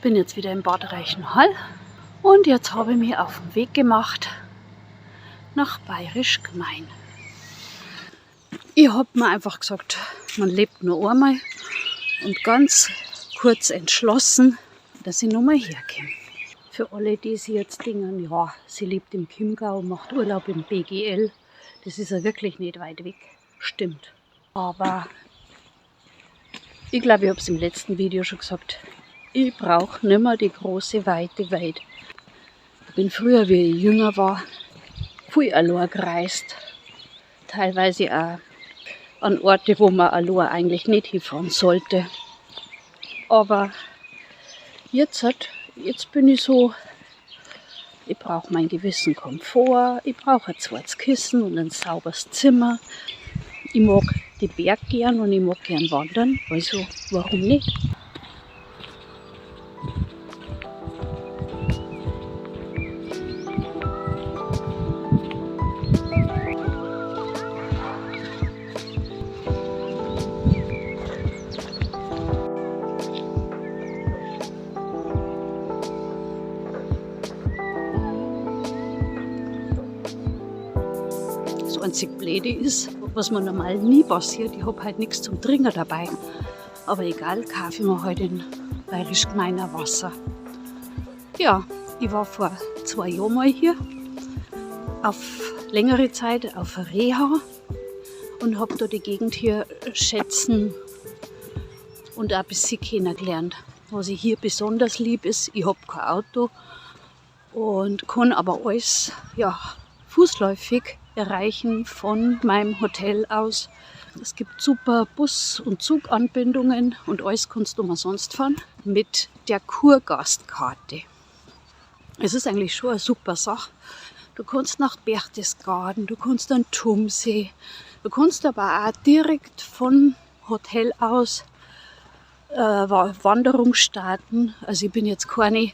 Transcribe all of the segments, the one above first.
bin jetzt wieder in Bad Reichenhall und jetzt habe ich mich auf den Weg gemacht nach Bayerisch Gmein. Ich habe mir einfach gesagt, man lebt nur einmal und ganz kurz entschlossen, dass ich nochmal herkomme. Für alle, die sich jetzt denken, ja, sie lebt im Chiemgau, macht Urlaub im BGL, das ist ja wirklich nicht weit weg. Stimmt. Aber ich glaube, ich habe es im letzten Video schon gesagt, ich brauche nicht mehr die große, weite Welt. Ich bin früher, wie ich jünger war, viel allein gereist. Teilweise auch an Orte, wo man allein eigentlich nicht hinfahren sollte. Aber jetzt bin ich so, ich brauche meinen gewissen Komfort, ich brauche ein zweites Kissen und ein sauberes Zimmer. Ich mag die Berge gern und ich mag gern wandern, also warum nicht? Das einzig Blöde ist, was mir normal nie passiert, ich habe halt nichts zum Trinken dabei. Aber egal, kaufe ich mir heute in Bayerisch Gmeiner Wasser. Ja, ich war vor 2 Jahren mal hier, auf längere Zeit auf Reha und habe da die Gegend hier schätzen und auch ein bisschen kennengelernt. Was ich hier besonders lieb ist, ich habe kein Auto und kann aber alles fußläufig erreichen von meinem Hotel aus. Es gibt super Bus- und Zuganbindungen und alles kannst du umsonst fahren mit der Kurgastkarte. Es ist eigentlich schon eine super Sache. Du kannst nach Berchtesgaden, du kannst an Tumsee, du kannst aber auch direkt vom Hotel aus Wanderung starten. Also ich bin jetzt keine,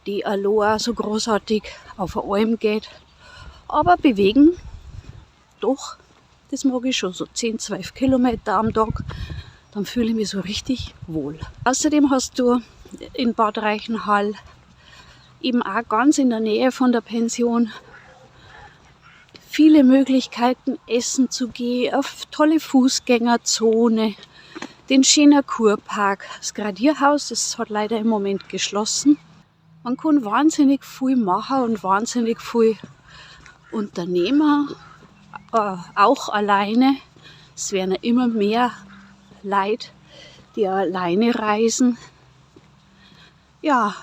die allein so großartig auf eine Alm geht. Aber bewegen, doch, das mag ich schon, so 10, 12 Kilometer am Tag, dann fühle ich mich so richtig wohl. Außerdem hast du in Bad Reichenhall eben auch ganz in der Nähe von der Pension viele Möglichkeiten, essen zu gehen, auf tolle Fußgängerzone, den schönen Kurpark. Das Gradierhaus, das hat leider im Moment geschlossen. Man kann wahnsinnig viel machen und wahnsinnig viel Unternehmer, auch alleine. Es werden ja immer mehr Leute, die alleine reisen. Ja,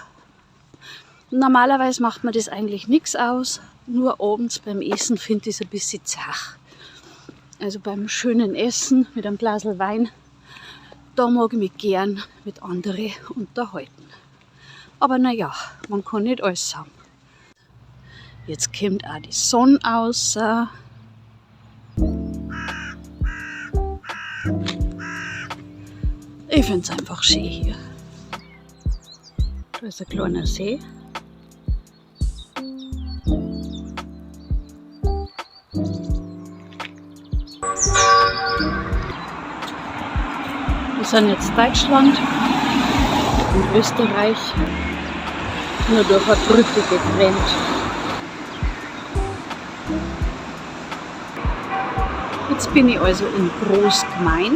normalerweise macht man das eigentlich nichts aus. Nur abends beim Essen finde ich es ein bisschen zach. Also beim schönen Essen mit einem Glas Wein, da mag ich mich gern mit anderen unterhalten. Aber naja, man kann nicht alles haben. Jetzt kommt auch die Sonne raus. Ich finde es einfach schön hier. Da ist ein kleiner See. Wir sind jetzt Deutschland und Österreich nur durch eine Brücke getrennt. Jetzt bin ich also in Großgmein.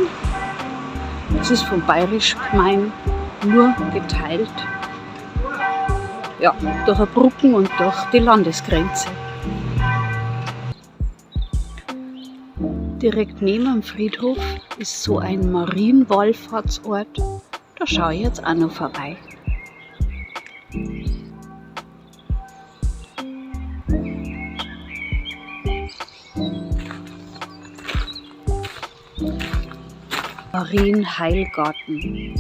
Es ist von Bayerisch Gmein nur geteilt. Ja, durch eine Brücke und durch die Landesgrenze. Direkt neben dem Friedhof ist so ein Marienwallfahrtsort. Da schaue ich jetzt auch noch vorbei. Marienheilgarten.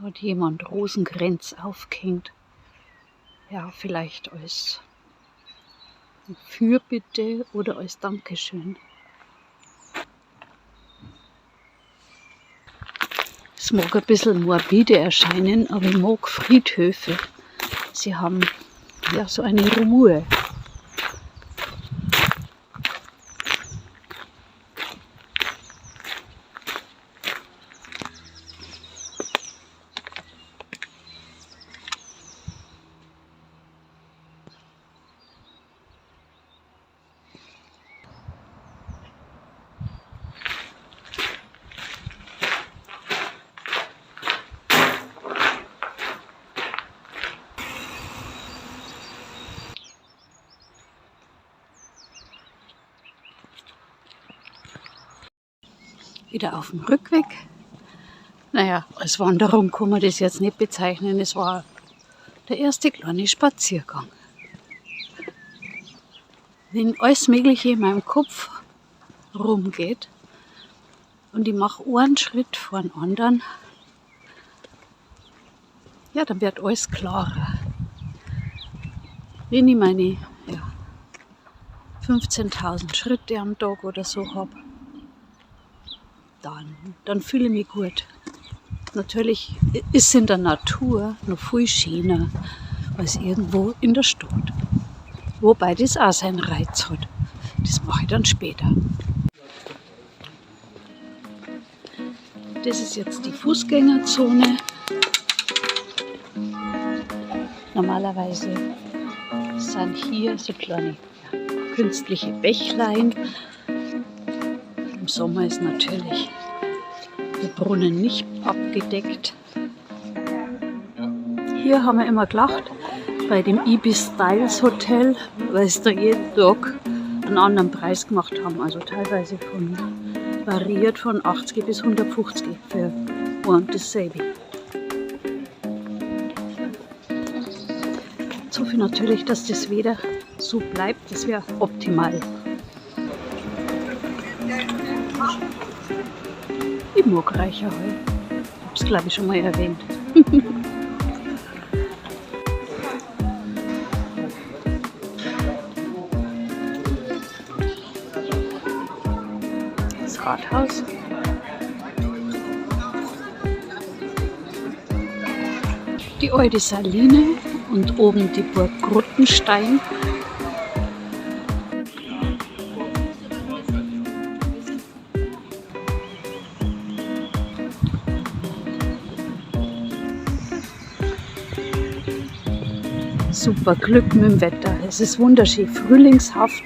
hat jemand Rosenkränz aufgehängt. Ja, vielleicht als Fürbitte oder als Dankeschön. Es mag ein bisschen morbide erscheinen, aber ich mag Friedhöfe. Sie haben ja so eine Ruhe. Wieder auf dem Rückweg. Naja, als Wanderung kann man das jetzt nicht bezeichnen. Es war der erste kleine Spaziergang. Wenn alles Mögliche in meinem Kopf rumgeht und ich mache einen Schritt vor den anderen, ja, dann wird alles klarer. Wenn ich meine 15.000 Schritte am Tag oder so habe, dann fühle ich mich gut. Natürlich ist es in der Natur noch viel schöner als irgendwo in der Stadt. Wobei das auch seinen Reiz hat. Das mache ich dann später. Das ist jetzt die Fußgängerzone. Normalerweise sind hier so kleine künstliche Bächlein. Im Sommer ist natürlich der Brunnen nicht abgedeckt. Hier haben wir immer gelacht, bei dem Ibis Styles Hotel, weil sie da jeden Tag einen anderen Preis gemacht haben. Also teilweise variiert von 80 bis 150 für ein und dasselbe. Ich hoffe natürlich, dass das Wetter so bleibt, das wäre optimal. Ich mag Reicherhall. Ich habe es, glaube ich, schon mal erwähnt. Das Rathaus. Die alte Saline und oben die Burg Gruttenstein. Super Glück mit dem Wetter. Es ist wunderschön, frühlingshaft.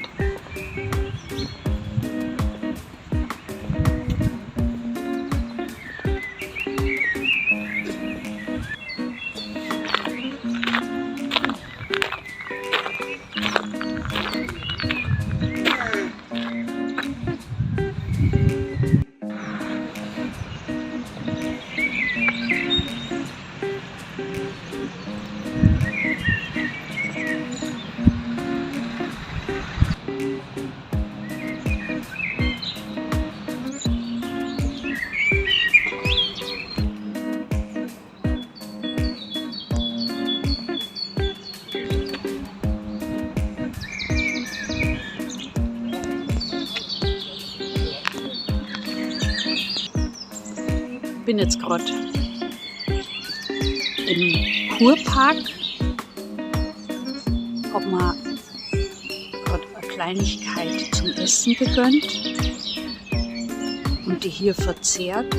Ich bin jetzt gerade im Kurpark. Habe mir gerade eine Kleinigkeit zum Essen gegönnt und die hier verzehrt.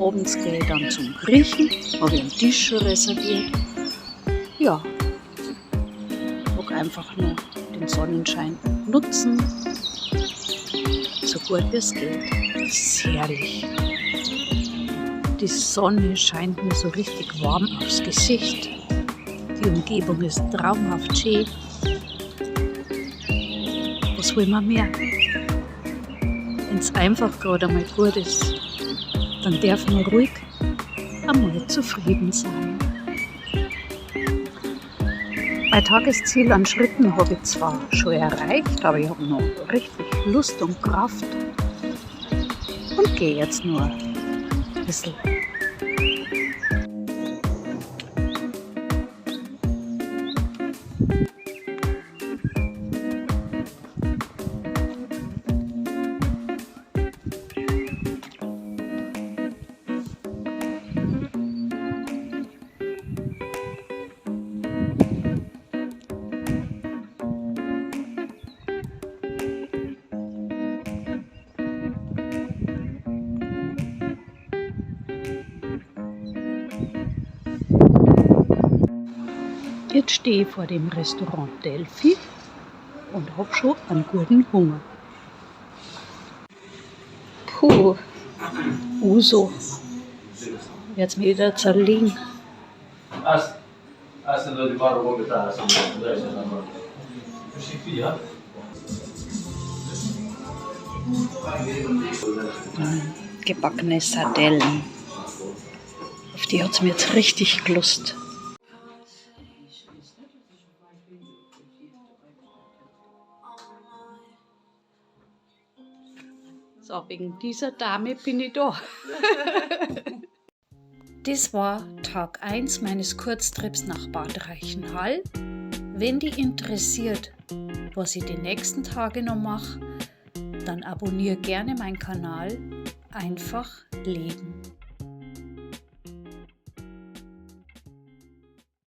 Abends gehe ich dann zum Griechen, habe einen Tisch schon reserviert. Ja, ich mag einfach nur den Sonnenschein nutzen, so gut wie es geht. Das ist herrlich. Die Sonne scheint mir so richtig warm aufs Gesicht. Die Umgebung ist traumhaft schön. Was will man mehr? Wenn es einfach gerade einmal gut ist, dann darf man ruhig einmal zufrieden sein. Mein Tagesziel an Schritten habe ich zwar schon erreicht, aber ich habe noch richtig Lust und Kraft und gehe jetzt nur ein bisschen. Jetzt stehe ich vor dem Restaurant Delphi und hab schon einen guten Hunger. Puh, Uso. Jetzt wieder zerlegen. Gebackene Sardellen. Auf die hat's mir jetzt richtig Lust. So, wegen dieser Dame bin ich da. Das war Tag 1 meines Kurztrips nach Bad Reichenhall. Wenn dich interessiert, was ich die nächsten Tage noch mache, dann abonniere gerne meinen Kanal. Einfach leben.